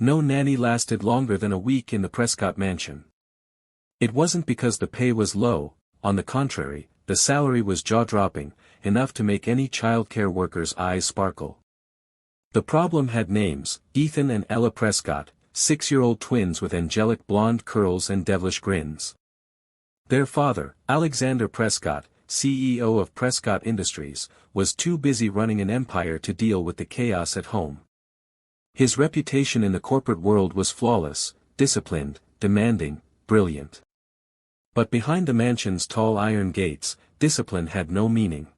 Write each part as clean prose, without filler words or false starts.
No nanny lasted longer than a week in the Prescott mansion. It wasn't because the pay was low, on the contrary, the salary was jaw-dropping, enough to make any childcare worker's eyes sparkle. The problem had names: Ethan and Ella Prescott, 6-year-old twins with angelic blonde curls and devilish grins. Their father, Alexander Prescott, CEO of Prescott Industries, was too busy running an empire to deal with the chaos at home. His reputation in the corporate world was flawless, disciplined, demanding, brilliant. But behind the mansion's tall iron gates, discipline had no meaning.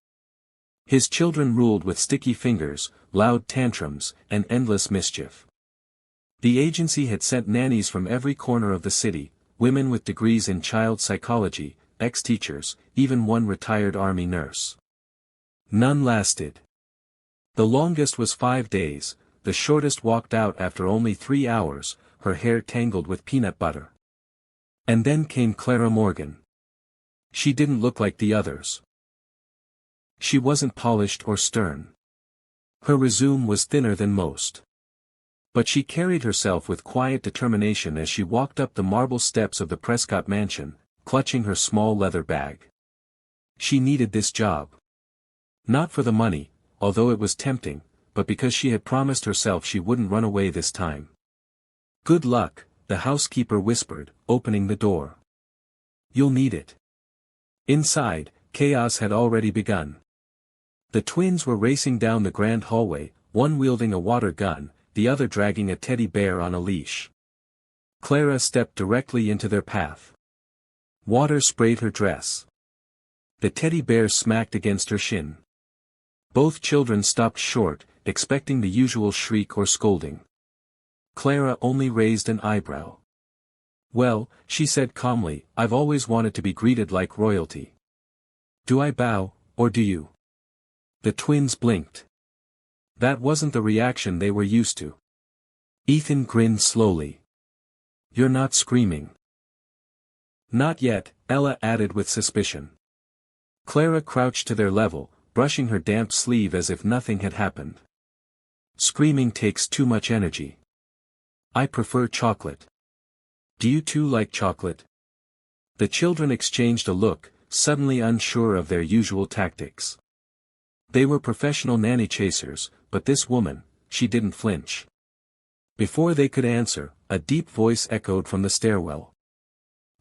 His children ruled with sticky fingers, loud tantrums, and endless mischief. The agency had sent nannies from every corner of the city, women with degrees in child psychology, ex-teachers, even one retired army nurse. None lasted. The longest was 5 days, the shortest walked out after only 3 hours, her hair tangled with peanut butter. And then came Clara Morgan. She didn't look like the others. She wasn't polished or stern. Her resume was thinner than most. But she carried herself with quiet determination as she walked up the marble steps of the Prescott mansion, clutching her small leather bag. She needed this job. Not for the money, although it was tempting, but because she had promised herself she wouldn't run away this time. "Good luck," the housekeeper whispered, opening the door. "You'll need it." Inside, chaos had already begun. The twins were racing down the grand hallway, one wielding a water gun, the other dragging a teddy bear on a leash. Clara stepped directly into their path. Water sprayed her dress. The teddy bear smacked against her shin. Both children stopped short, expecting the usual shriek or scolding. Clara only raised an eyebrow. "Well," she said calmly, "I've always wanted to be greeted like royalty. Do I bow, or do you?" The twins blinked. That wasn't the reaction they were used to. Ethan grinned slowly. "You're not screaming." "Not yet," Ella added with suspicion. Clara crouched to their level, brushing her damp sleeve as if nothing had happened. "Screaming takes too much energy. I prefer chocolate. Do you two like chocolate?" The children exchanged a look, suddenly unsure of their usual tactics. They were professional nanny chasers, but this woman, she didn't flinch. Before they could answer, a deep voice echoed from the stairwell.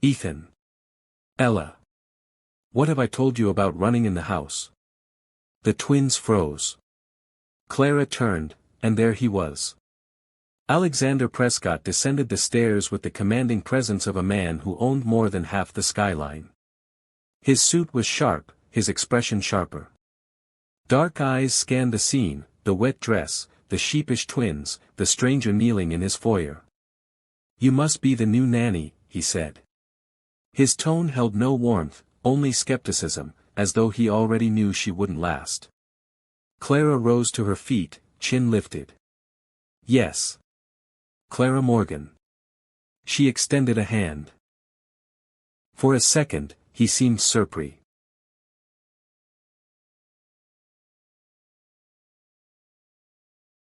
"Ethan. Ella. What have I told you about running in the house?" The twins froze. Clara turned, and there he was. Alexander Prescott descended the stairs with the commanding presence of a man who owned more than half the skyline. His suit was sharp, his expression sharper. Dark eyes scanned the scene, the wet dress, the sheepish twins, the stranger kneeling in his foyer. "You must be the new nanny," he said. His tone held no warmth, only skepticism, as though he already knew she wouldn't last. Clara rose to her feet, chin lifted. "Yes. Clara Morgan." She extended a hand. For a second, he seemed surprised.